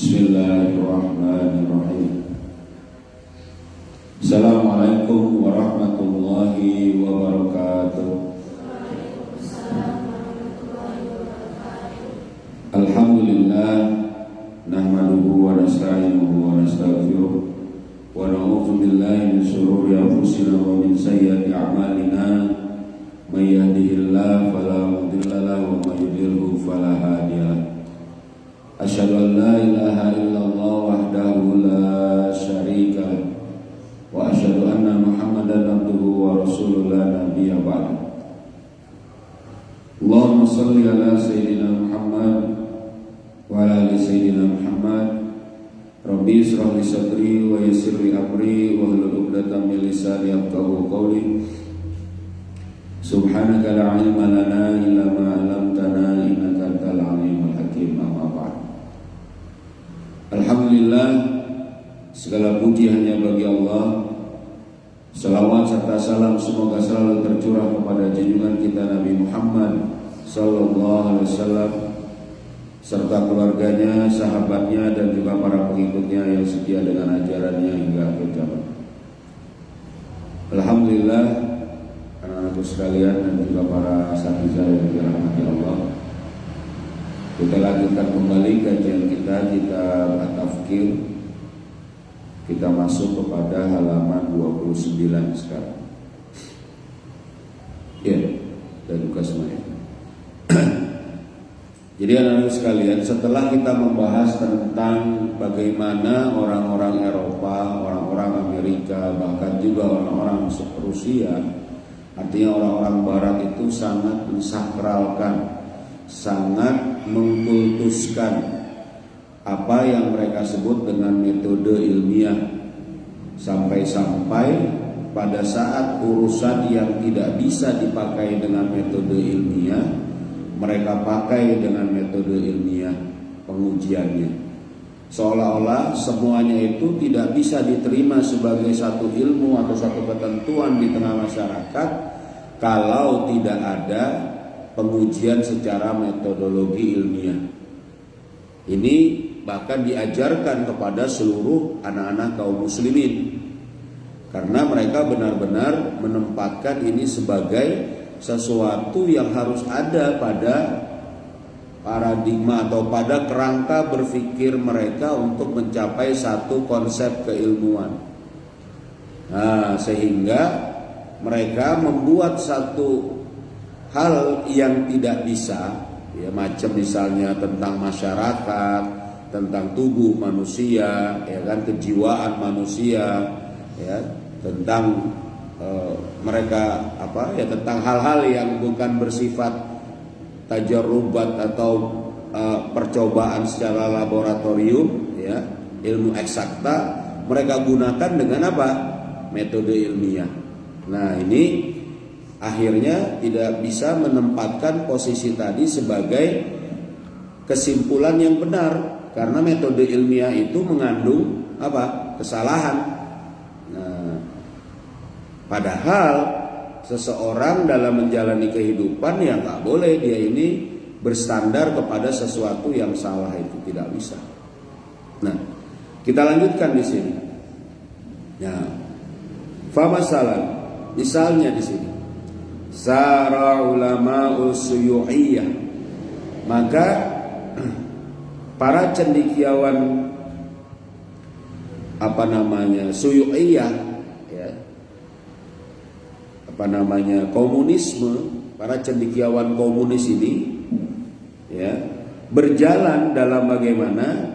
Bismillahirrahmanirrahim. Assalamualaikum warahmatullahi wabarakatuh. Alhamdulillah, nahmaduhu wa nasta'inuhu wa nastaghfiruh wa na'udzu billahi min shururi anfusina wa min sayyiati a'malina. May yahdihillahu fala mudilla lahu wa may yudlilhu fala hadiya lahu. Asyhadu an la ilaha illallah wahdahu la syarika lahu wa asyhadu anna Muhammadan abduhu wa rasuluhu la nabiyya ba'dahu. Allahumma shalli ala sayyidina Muhammad wa ala ali sayyidina Muhammad. Rabbi ishrah li sadri wa yassir li amri wa hlul 'uqdatam min lisani yafqahu qawli. Subhanaka la ilma lana illa ma 'allamtana innaka antal alimul hakim. Amma ba'd. Alhamdulillah, segala puji hanya bagi Allah. Salawat serta salam semoga selalu tercurah kepada junjungan kita Nabi Muhammad sallallahu alaihi wasallam serta keluarganya, sahabatnya dan juga para pengikutnya yang setia dengan ajarannya hingga akhir zaman. Alhamdulillah, anak-anakku sekalian dan juga para asatidzah yang dirahmati Allah. Kita lanjutkan kembali kajian kita At-Tafkir. Kita masuk kepada halaman 29 sekarang. Ya, dan buka semuanya. Jadi anak-anak sekalian, setelah kita membahas tentang bagaimana orang-orang Eropa, orang-orang Amerika, bahkan juga orang-orang Rusia, artinya orang-orang Barat itu sangat mensakralkan, sangat mengkultuskan apa yang mereka sebut dengan metode ilmiah, sampai-sampai pada saat urusan yang tidak bisa dipakai dengan metode ilmiah, mereka pakai dengan metode ilmiah pengujiannya, seolah-olah semuanya itu tidak bisa diterima sebagai satu ilmu atau satu ketentuan di tengah masyarakat kalau tidak ada pengujian secara metodologi ilmiah. Ini bahkan diajarkan kepada seluruh anak-anak kaum muslimin, karena mereka benar-benar menempatkan ini sebagai sesuatu yang harus ada pada paradigma atau pada kerangka berpikir mereka untuk mencapai satu konsep keilmuan. Nah, sehingga mereka membuat satu hal yang tidak bisa, ya, macam misalnya tentang masyarakat, tentang tubuh manusia, ya kan, kejiwaan manusia, ya, tentang mereka tentang hal-hal yang bukan bersifat tajarrubat atau percobaan secara laboratorium, ya, ilmu eksakta, mereka gunakan dengan apa? Metode ilmiah. Nah, ini akhirnya tidak bisa menempatkan posisi tadi sebagai kesimpulan yang benar, karena metode ilmiah itu mengandung apa? Kesalahan. Nah, padahal seseorang dalam menjalani kehidupan ya nggak boleh dia ini berstandar kepada sesuatu yang salah, itu tidak bisa. Nah, kita lanjutkan di sini. Ya, famasalan, misalnya di sini. Sara ulama'ul suyu'iyah, maka para cendekiawan suyu'iyah, ya, komunisme, para cendekiawan komunis ini, ya, berjalan dalam bagaimana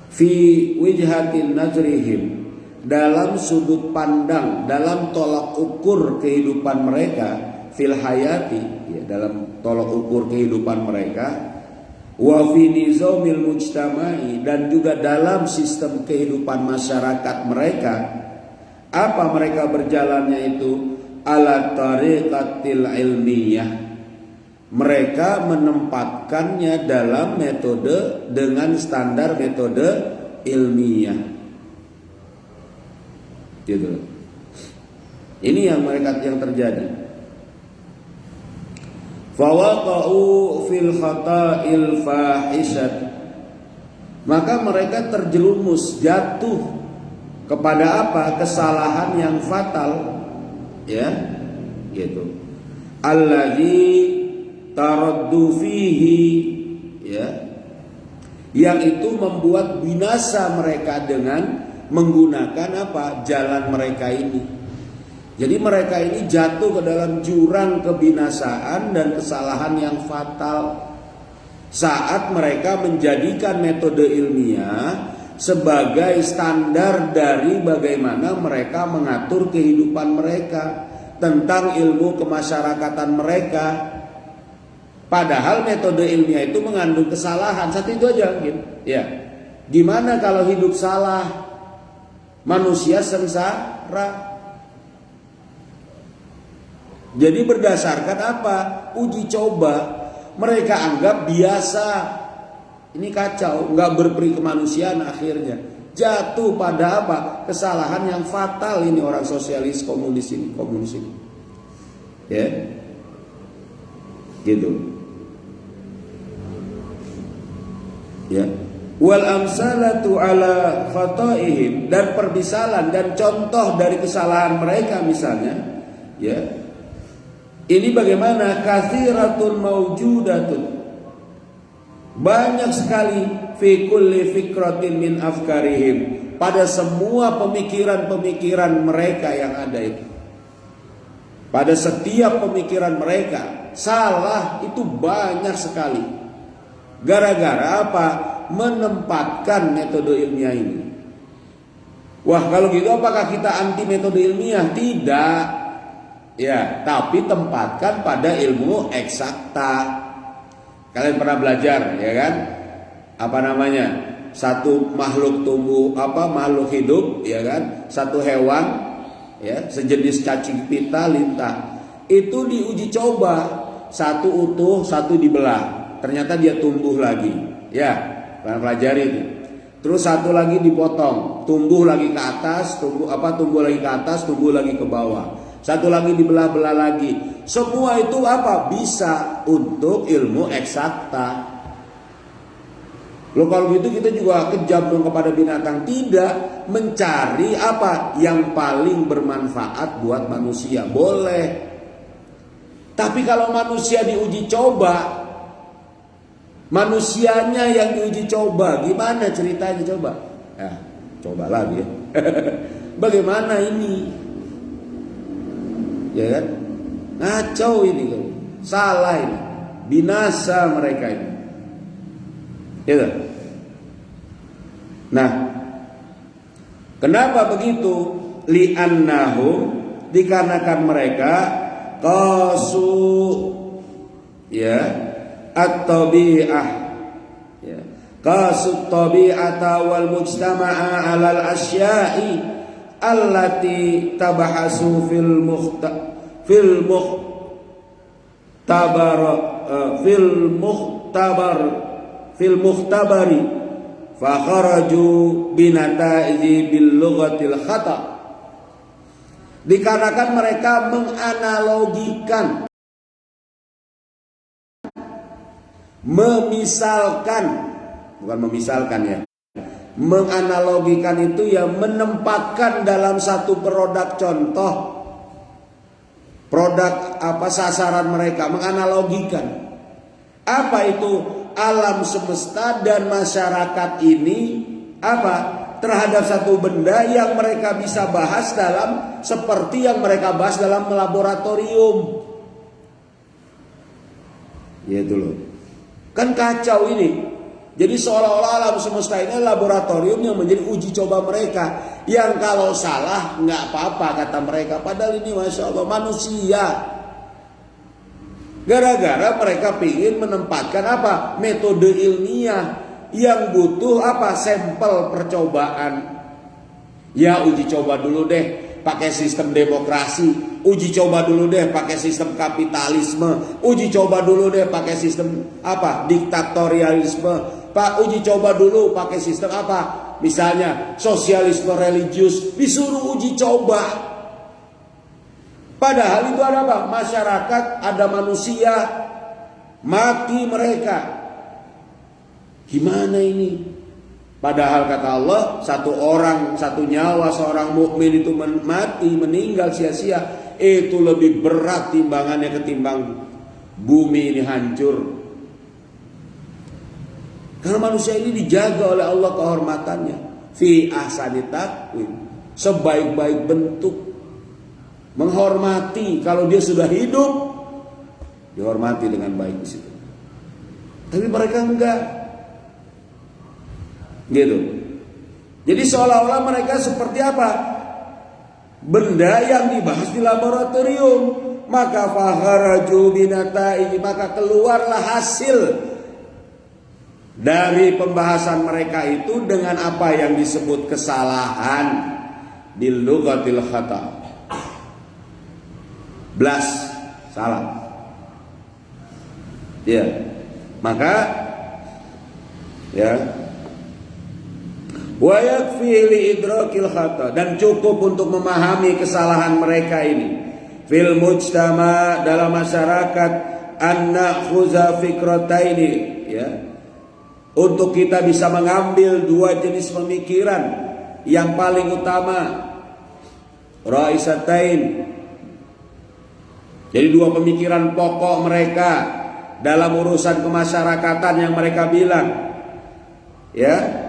fi wijhatin najrihim, dalam sudut pandang, dalam tolak ukur kehidupan mereka, fil hayati, ya, dalam tolak ukur kehidupan mereka, wa fi nizamil mujtama'i, dan juga dalam sistem kehidupan masyarakat mereka. Apa mereka berjalannya itu? Ala tariqatil ilmiyah, mereka menempatkannya dalam metode dengan standar metode ilmiah. Gitu. Ini yang terjadi. Fawaqa'u fil khata'il fahishat, maka mereka terjerumus, jatuh kepada apa? Kesalahan yang fatal, ya, gitu. Allazi taraddu fihi, ya, yang itu membuat binasa mereka dengan menggunakan apa? Jalan mereka ini. Jadi mereka ini jatuh ke dalam jurang kebinasaan dan kesalahan yang fatal saat mereka menjadikan metode ilmiah sebagai standar dari bagaimana mereka mengatur kehidupan mereka, tentang ilmu kemasyarakatan mereka. Padahal metode ilmiah itu mengandung kesalahan. Satu itu aja mungkin. Ya. Gimana kalau hidup salah? Manusia sengsara. Jadi berdasarkan apa? Uji coba. Mereka anggap biasa. Ini kacau, nggak berperi kemanusiaan, akhirnya jatuh pada apa? Kesalahan yang fatal ini orang sosialis komunis ini, ya, gitu, ya. Wal amsalatu ala khataihim, dan permisalan dan contoh dari kesalahan mereka misalnya, ya. Ini bagaimana? Katsiratun maujudatun, banyak sekali, fi kulli fikratin min afkarihim, pada semua pemikiran-pemikiran mereka yang ada itu. Pada setiap pemikiran mereka salah itu banyak sekali. Gara-gara apa? Menempatkan metode ilmiah ini. Wah, kalau gitu apakah kita anti metode ilmiah? Tidak. Ya, tapi tempatkan pada ilmu eksakta. Kalian pernah belajar, ya kan? Apa namanya? Satu makhluk tumbuh, makhluk hidup, ya kan? Satu hewan, ya, sejenis cacing pita lintah. Itu diuji coba, satu utuh, satu dibelah. Ternyata dia tumbuh lagi. Ya, kalian pelajari itu. Terus satu lagi dipotong, tumbuh lagi ke atas, tumbuh lagi ke atas, tumbuh lagi ke bawah. Satu lagi dibelah-belah lagi. Semua itu apa? Bisa untuk ilmu eksakta. Loh, kalau gitu kita juga kejam dong kepada binatang. Tidak, mencari apa yang paling bermanfaat buat manusia. Boleh. Tapi kalau manusia diuji coba, manusianya yang diuji coba, gimana ceritanya coba? Ya, coba lagi ya. Bagaimana ini? Ya kan? Ngacau ini kan. Salah ini. Binasa mereka ini. Ya kan? Nah, kenapa begitu? Li'annahum, dikarenakan mereka qasu, ya, at-tabi'ah, ya, qasu at-tabi'ata wal mujtama'a 'alal asya'i allati tabahasu fil mukhtabari fa kharaju binataiji bil lughatil khata. Dikarenakan mereka menganalogikan, menganalogikan itu ya, menempatkan dalam satu produk contoh, produk apa sasaran mereka, menganalogikan apa itu alam semesta dan masyarakat ini apa terhadap satu benda yang mereka bisa bahas dalam seperti yang mereka bahas dalam laboratorium. Ya itu loh, kan kacau ini. Jadi seolah-olah alam semesta ini laboratorium yang menjadi uji coba mereka. Yang kalau salah nggak apa-apa kata mereka. Padahal ini Masya Allah manusia. Gara-gara mereka ingin menempatkan apa? Metode ilmiah yang butuh apa? Sampel percobaan. Ya uji coba dulu deh pakai sistem demokrasi. Uji coba dulu deh pakai sistem kapitalisme. Uji coba dulu deh pakai sistem apa? Diktatorialisme. Pak, uji coba dulu pakai sistem apa? Misalnya sosialisme religius, disuruh uji coba. Padahal itu ada apa? Masyarakat, ada manusia, mati mereka. Gimana ini? Padahal kata Allah, satu orang, satu nyawa seorang mukmin itu mati, meninggal sia-sia, itu lebih berat timbangannya ketimbang bumi ini hancur. Karena manusia ini dijaga oleh Allah kehormatannya. Fi ahsani taqwim, sebaik-baik bentuk. Menghormati, kalau dia sudah hidup, dihormati dengan baik di situ. Tapi mereka enggak. Gitu. Jadi seolah-olah mereka seperti apa? Benda yang dibahas di laboratorium. Maka fakharaju binatai, maka keluarlah hasil dari pembahasan mereka itu dengan apa yang disebut kesalahan di lughatil khata. Blas, salah. Ya. Maka ya, wa yakfi li idrakil khata, dan cukup untuk memahami kesalahan mereka ini fil mujtama, dalam masyarakat, anna khuza fikrataini, ya, untuk kita bisa mengambil dua jenis pemikiran yang paling utama, raisatain. Jadi dua pemikiran pokok mereka dalam urusan kemasyarakatan yang mereka bilang, ya,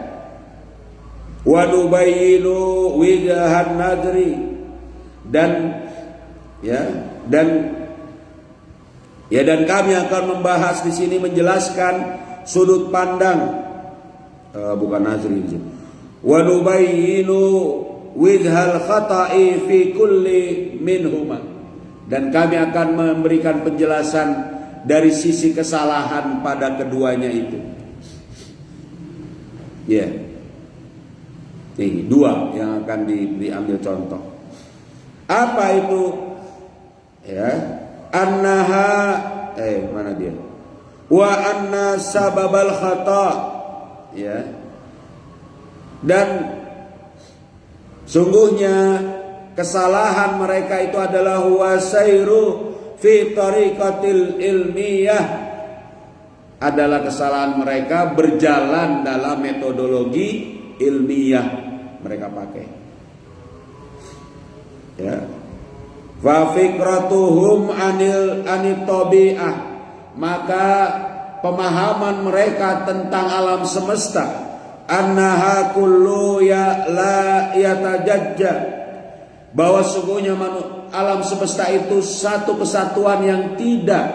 wa nubayyinu wijhan nadri, dan kami akan membahas di sini, menjelaskan sudut pandang, bukan nazri, wa nubayyinu wijhal khata'i fi kulli minhuma, dan kami akan memberikan penjelasan dari sisi kesalahan pada keduanya itu. Ya, ini dua yang akan diambil contoh. Apa itu? Ya, annaha, mana dia? Wa anna sababal khata, ya, dan sungguhnya kesalahan mereka itu adalah wasairu fi tariqatil ilmiyah, adalah kesalahan mereka berjalan dalam metodologi ilmiah mereka pakai. Ya. Fa fikratuhum anit tabi'ah, maka pemahaman mereka tentang alam semesta, annaha kullu ya la yatajajja, bahwa sungguhnya alam semesta itu satu kesatuan yang tidak,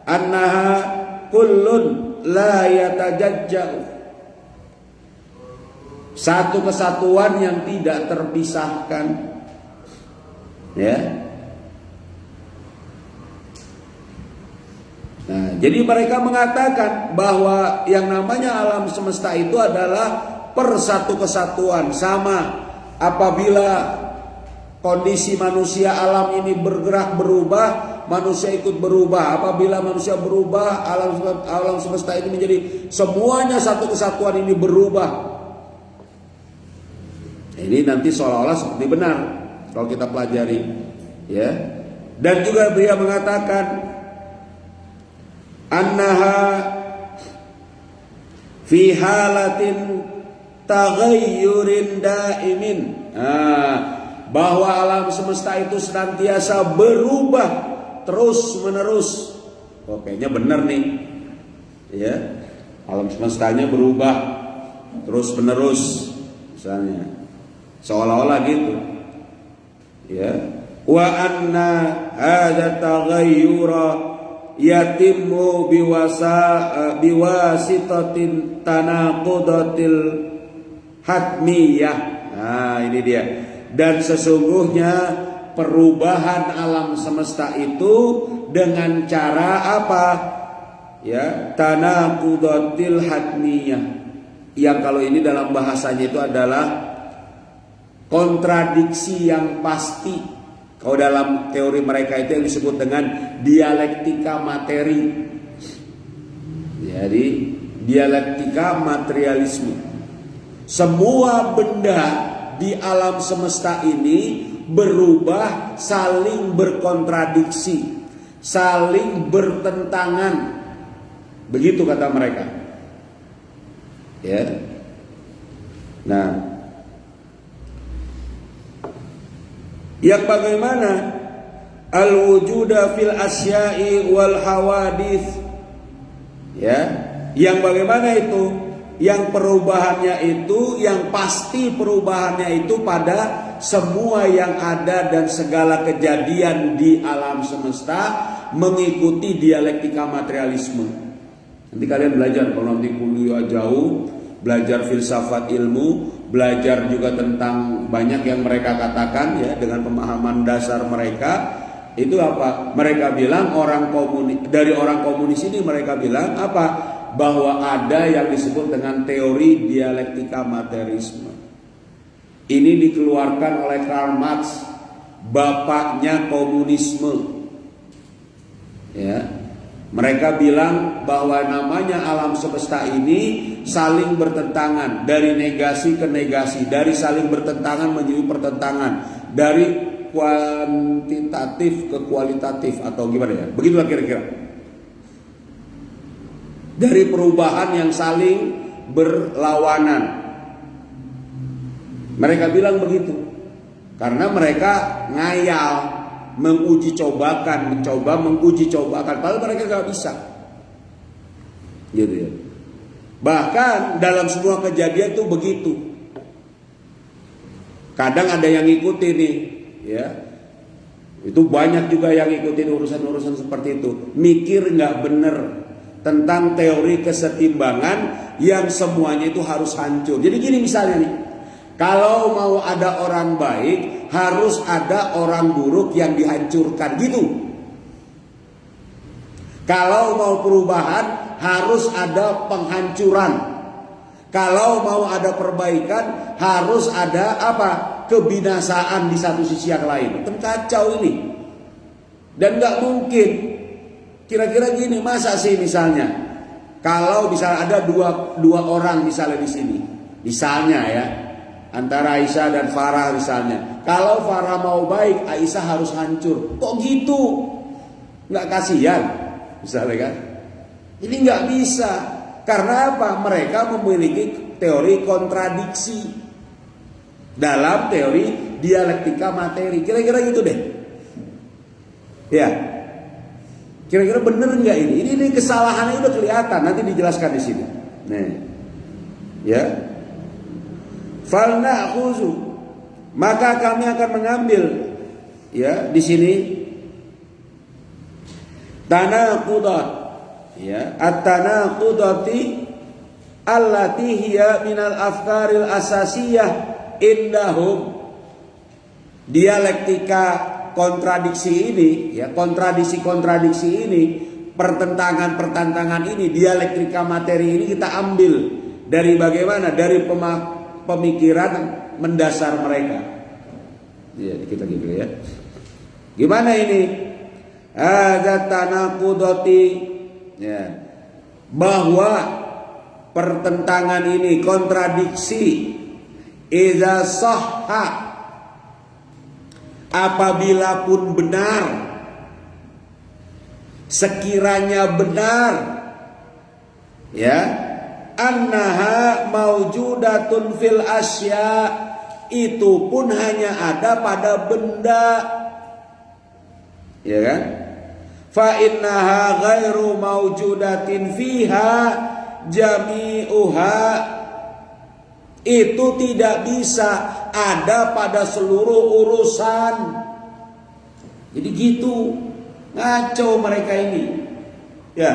annaha kullun la yatajajja, satu kesatuan yang tidak terpisahkan. Ya. Nah, jadi mereka mengatakan bahwa yang namanya alam semesta itu adalah persatu kesatuan, sama. Apabila kondisi manusia, alam ini bergerak berubah, manusia ikut berubah. Apabila manusia berubah, alam semesta ini menjadi semuanya satu kesatuan ini berubah. Ini nanti seolah-olah seperti benar kalau kita pelajari, ya. Dan juga dia mengatakan annaha fi halatin taghayyurin daimin, bahwa alam semesta itu senantiasa berubah terus menerus. Oh, kayaknya benar nih, ya, alam semestanya berubah terus menerus, misalnya, seolah-olah gitu, ya. Wa anna hadza taghayyura yatimmu biwasitatin tanaqudatil hatmiyah. Nah, ini dia. Dan sesungguhnya perubahan alam semesta itu dengan cara apa? Ya, tanaqudatil hatmiyah. Yang kalau ini dalam bahasanya itu adalah kontradiksi yang pasti. Kalau dalam teori mereka itu yang disebut dengan dialektika materi. Jadi dialektika materialisme. Semua benda di alam semesta ini berubah, saling berkontradiksi, saling bertentangan. Begitu kata mereka. Ya. Nah, yang bagaimana al-wujuda fil asya'i wal hawadith, ya, yang bagaimana itu, yang perubahannya itu, yang pasti perubahannya itu pada semua yang ada dan segala kejadian di alam semesta mengikuti dialektika materialisme. Nanti kalian belajar, kalau nanti kuliah jauh, belajar filsafat ilmu, belajar juga tentang banyak yang mereka katakan ya dengan pemahaman dasar mereka. Itu apa? Mereka bilang dari orang komunis ini mereka bilang apa? Bahwa ada yang disebut dengan teori dialektika materialisme. Ini dikeluarkan oleh Karl Marx, bapaknya komunisme. Ya. Mereka bilang bahwa namanya alam semesta ini saling bertentangan, dari negasi ke negasi, dari saling bertentangan menjadi pertentangan, dari kuantitatif ke kualitatif, atau gimana ya? Begitulah kira-kira. Dari perubahan yang saling berlawanan. Mereka bilang begitu karena mereka ngayal, mencoba menguji cobakan, padahal mereka gak bisa, gitu ya. Bahkan dalam semua kejadian itu begitu. Kadang ada yang ngikutin nih, ya. Itu banyak juga yang ngikutin urusan-urusan seperti itu. Mikir nggak bener tentang teori kesetimbangan yang semuanya itu harus hancur. Jadi gini misalnya nih, kalau mau ada orang baik, harus ada orang buruk yang dihancurkan, gitu. Kalau mau perubahan, harus ada penghancuran. Kalau mau ada perbaikan, harus ada apa? Kebinasaan di satu sisi yang lain. Kan kacau ini. Dan nggak mungkin. Kira-kira gini, masa sih misalnya, kalau misalnya ada dua orang misalnya di sini, misalnya ya, antara Aisyah dan Farah misalnya. Kalau Farah mau baik, Aisyah harus hancur. Kok gitu? Nggak kasihan, misalnya kan? Ini nggak bisa. Karena apa? Mereka memiliki teori kontradiksi dalam teori dialektika materi. Kira-kira gitu deh. Ya. Kira-kira bener nggak ini? Ini kesalahannya udah kelihatan. Nanti dijelaskan di sini. Nih. Ya. Falna'khuzu, maka kami akan mengambil ya di sini tanaqudat, ya, at-tanaqudati allati hiya minal afkaril asasiyah indahum. Dialektika kontradiksi ini, ya, kontradiksi ini, pertentangan ini, dialektika materi ini kita ambil dari bagaimana? Dari pemikiran mendasar mereka. Ya, kita gitu ya. Gimana ini? Ada tanaqudati, ya, bahwa pertentangan ini, kontradiksi, idza sahha, apabila pun benar, sekiranya benar, ya, annaha maujudatun fil asya, itu pun hanya ada pada benda, ya kan? Fa innaha ghairu maujudatin fiha jami'uha, itu tidak bisa ada pada seluruh urusan. Jadi gitu, ngaco mereka ini, ya.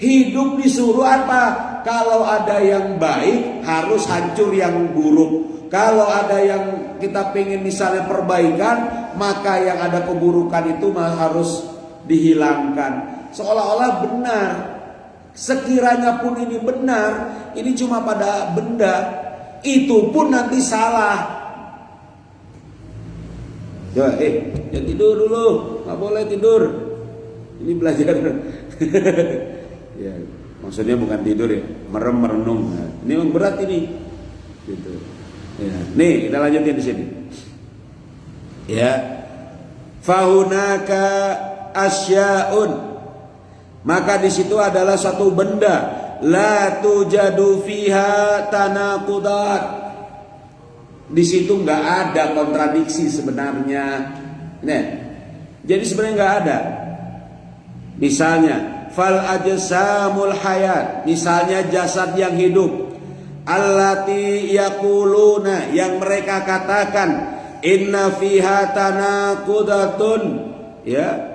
Hidup disuruh apa? Kalau ada yang baik harus hancur yang buruk. Kalau ada yang kita pengen misalnya perbaikan, maka yang ada keburukan itu harus dihilangkan. Seolah-olah benar. Sekiranya pun ini benar, ini cuma pada benda, itu pun nanti salah. Coba, jangan tidur dulu, nggak boleh tidur. Ini belajar. Ya, maksudnya bukan tidur ya, merenung. Nah, ini yang berat ini, gitu. Ya, nih kita lanjutin di sini. Ya, fahunaka asya'un, Maka di situ adalah satu benda, la tujadu fiha tanaqudat. Di situ nggak ada kontradiksi sebenarnya. Nah, jadi sebenarnya nggak ada. Misalnya, fal ajsamul hayat, misalnya jasad yang hidup, allati yaquluna, yang mereka katakan, inna fiha tanaqudatun, ya,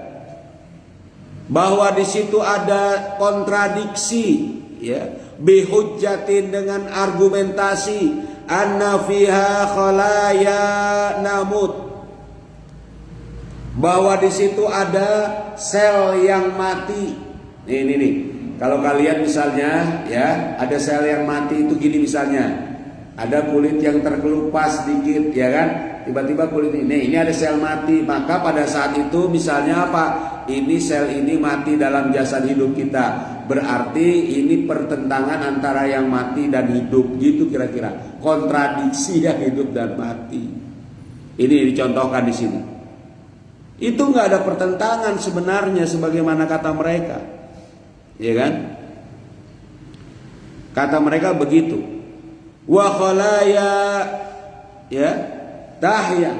bahwa di situ ada kontradiksi, ya, bihujjatin, dengan argumentasi, anna fiha khalaya namut, bahwa di situ ada sel yang mati. Nih, kalau kalian misalnya, ya, ada sel yang mati itu gini misalnya, ada kulit yang terkelupas sedikit, ya kan? Tiba-tiba kulit ini ada sel mati, maka pada saat itu misalnya apa? Ini sel ini mati dalam jasad hidup kita. Berarti ini pertentangan antara yang mati dan hidup, gitu kira-kira. Kontradiksi yang hidup dan mati. Ini dicontohkan di sini. Itu nggak ada pertentangan sebenarnya sebagaimana kata mereka, ya kan? Kata mereka begitu. Wa khalaya, ya, tahya,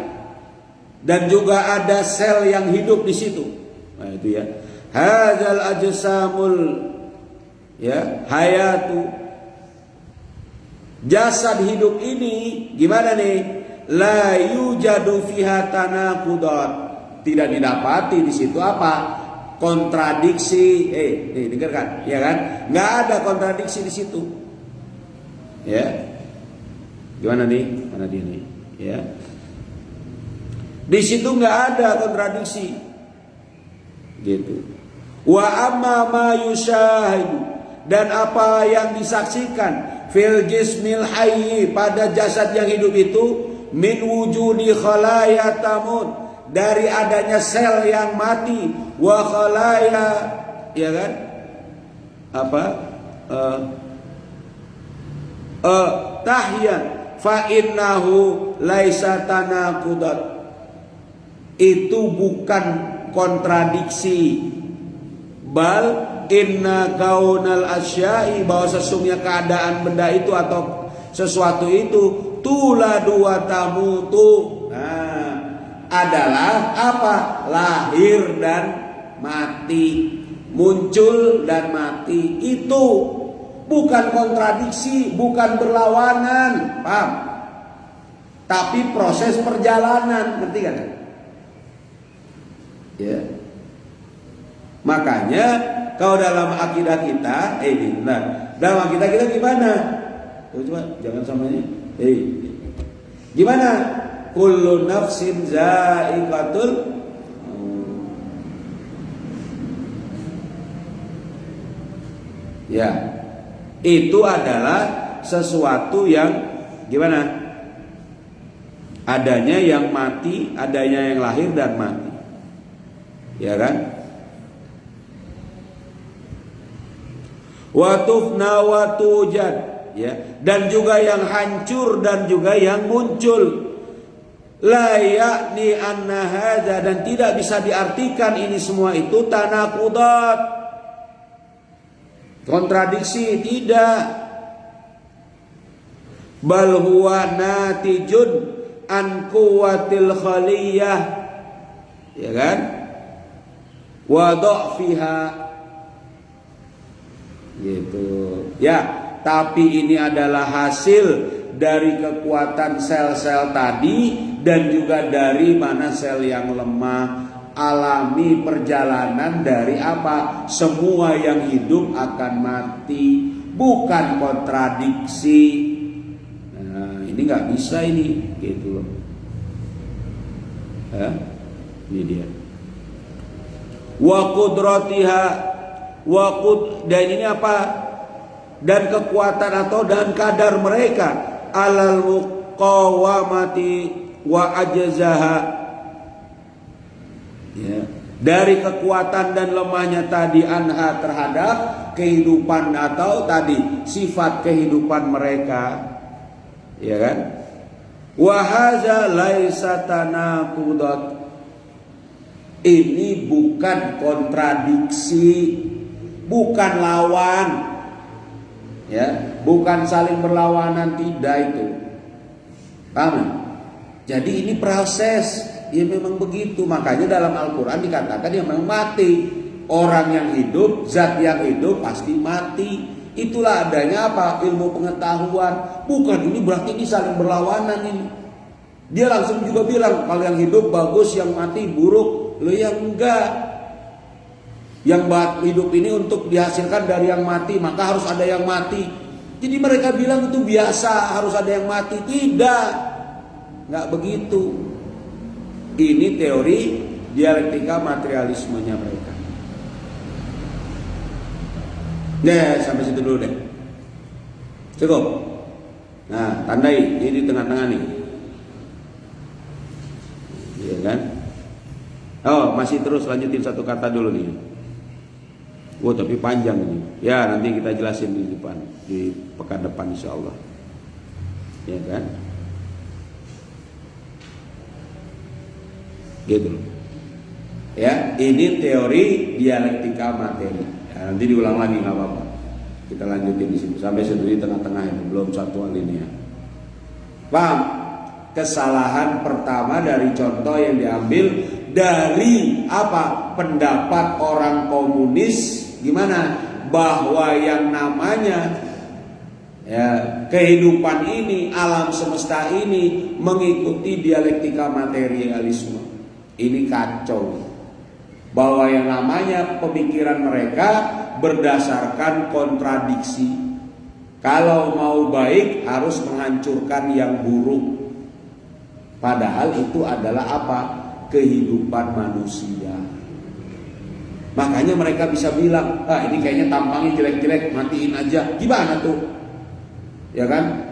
dan juga ada sel yang hidup di situ. Nah, itu ya. Hadzal ajsamul, ya, hayatu. Jasad hidup ini gimana nih? La yujadu fiha tanaqudat. Tidak didapati di situ apa? Kontradiksi. Nih dengarkan, ya kan? Nggak ada kontradiksi di situ. Ya. Gimana nih? Mana dia nih? Ya. Di situ nggak ada kontradiksi. Gitu. Wa amma ma yushahidu, dan apa yang disaksikan, fil jismil hayy, pada jasad yang hidup itu, min wujudi khalaya tamut, dari adanya sel yang mati, wa khalaya, ya kan? Apa? Tahyan, fa innahu laisa tanaqudat. Itu bukan kontradiksi, bal inna kaunal asya'i, bahwa sesungguhnya keadaan benda itu atau sesuatu itu, tuladu wa tamutu, adalah apa? Lahir dan mati, muncul dan mati. Itu bukan kontradiksi, bukan berlawanan, paham? Tapi proses perjalanan, ngerti kan? Ya. Makanya kalau dalam akidah kita, dalam akidah kita gimana? Coba jangan samanya. Gimana? Kullu nafsin za'iqatul. Ya. Itu adalah sesuatu yang gimana? Adanya yang mati, adanya yang lahir dan mati. Ya kan? Wa tufna wa tujad, ya, dan juga yang hancur dan juga yang muncul. La yakni anna hadza, dan tidak bisa diartikan ini semua itu tanaqudat, kontradiksi, tidak. Bal huwa natijun an quwwatil khaliyah, ya kan? Wa dha'fiha, gitu. Ya, tapi ini adalah hasil dari kekuatan sel-sel tadi dan juga dari mana sel yang lemah, alami perjalanan dari apa? Semua yang hidup akan mati, bukan kontradiksi. Nah, ini nggak bisa ini, gitu loh. Ini dia. Wa qudratiha, dan ini apa? Dan kekuatan atau dan kadar mereka alal muqawamati wa ajzaha, ya, dari kekuatan dan lemahnya tadi anha, terhadap kehidupan atau tadi sifat kehidupan mereka, ya kan? Wa hadza laisa tanaqudat, ini bukan kontradiksi, bukan lawan. Ya, bukan saling berlawanan, tidak itu. Paham? Jadi ini proses, ya memang begitu. Makanya dalam Al-Quran dikatakan yang memang mati. Orang yang hidup, zat yang hidup pasti mati. Itulah adanya apa? Ilmu pengetahuan. Bukan ini berarti ini saling berlawanan ini. Dia langsung juga bilang kalau yang hidup bagus, yang mati buruk. Lo yang enggak. Yang hidup ini untuk dihasilkan dari yang mati, maka harus ada yang mati. Jadi mereka bilang itu biasa, harus ada yang mati. Tidak, enggak begitu. Ini teori dialektika materialismenya mereka. Deh, sampai situ dulu deh. Cukup. Nah, tandai ini di tengah-tengah nih. Iya kan? Oh, masih terus lanjutin satu kata dulu nih. Oh, tapi panjang ini. Ya, nanti kita jelasin di depan, di pekan depan insyaallah. Ya kan? Gitu loh. Ya, ini teori dialektika materi. Ya, nanti diulang lagi nggak apa-apa. Kita lanjutin di situ sampai di tengah-tengah ini, belum satu alinea. Paham? Kesalahan pertama dari contoh yang diambil dari apa? Pendapat orang komunis gimana? Bahwa yang namanya ya, kehidupan ini, alam semesta ini mengikuti dialektika materialisme. Ini kacau. Bahwa yang namanya pemikiran mereka berdasarkan kontradiksi. Kalau mau baik harus menghancurkan yang buruk. Padahal itu adalah apa? Kehidupan manusia. Makanya mereka bisa bilang, ini kayaknya tampangnya jelek-jelek, matiin aja. Gimana tuh? Ya kan?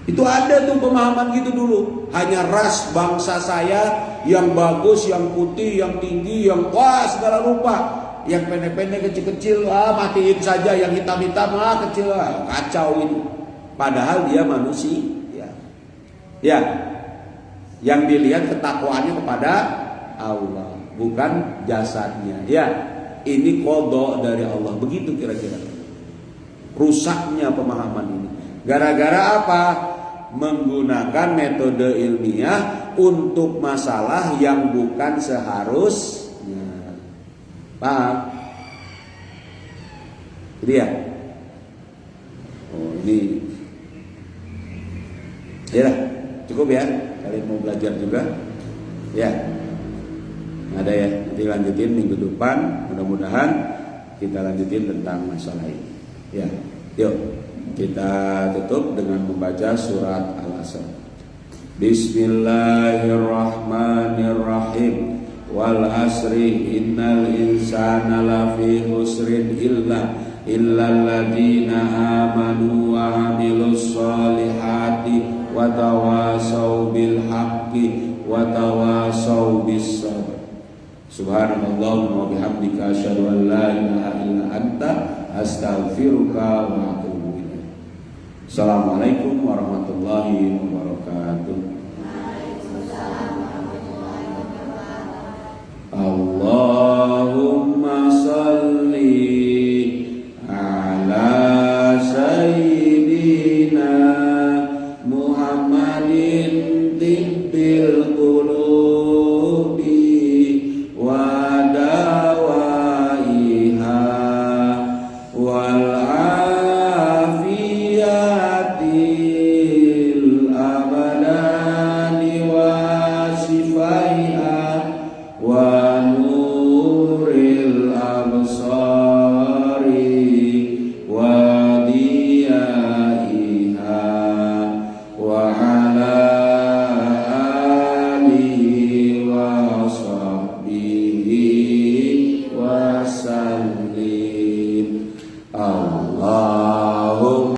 Itu ada tuh pemahaman gitu dulu. Hanya ras bangsa saya yang bagus, yang putih, yang tinggi, yang wah segala rupa. Yang pendek-pendek, kecil-kecil, matiin saja. Yang hitam-hitam, kecil, kacau ini. Padahal dia manusia. Ya, yang dilihat ketakwaannya kepada Allah, bukan jasadnya. Ya, ini qada dari Allah. Begitu kira-kira. Rusaknya pemahaman ini. Gara-gara apa? Menggunakan metode ilmiah untuk masalah yang bukan seharusnya. Paham? Jadi ya. Oh, ini. Ya lah. Cukup ya, kalian mau belajar juga ya, ada ya, nanti lanjutin minggu depan, mudah-mudahan kita lanjutin tentang masalah ini ya. Yuk kita tutup dengan membaca surat Al-Asr. Bismillahirrahmanirrahim. Wal asri innal insana lafi khusrin illal ladzina amanu wa amilus solihati wa tawasau bil haqqi wa tawasau bis sabr. Subhanallah wa bihamdika asyhadu an la ilaha illa anta astaghfiruka wa atubu ilaik. Assalamualaikum warahmatullahi wabarakatuh. Allahumma salli ala sayyidina Muhammadin tibbil qulubi wa dawaiha wal afiyatil abadani wa sifaiha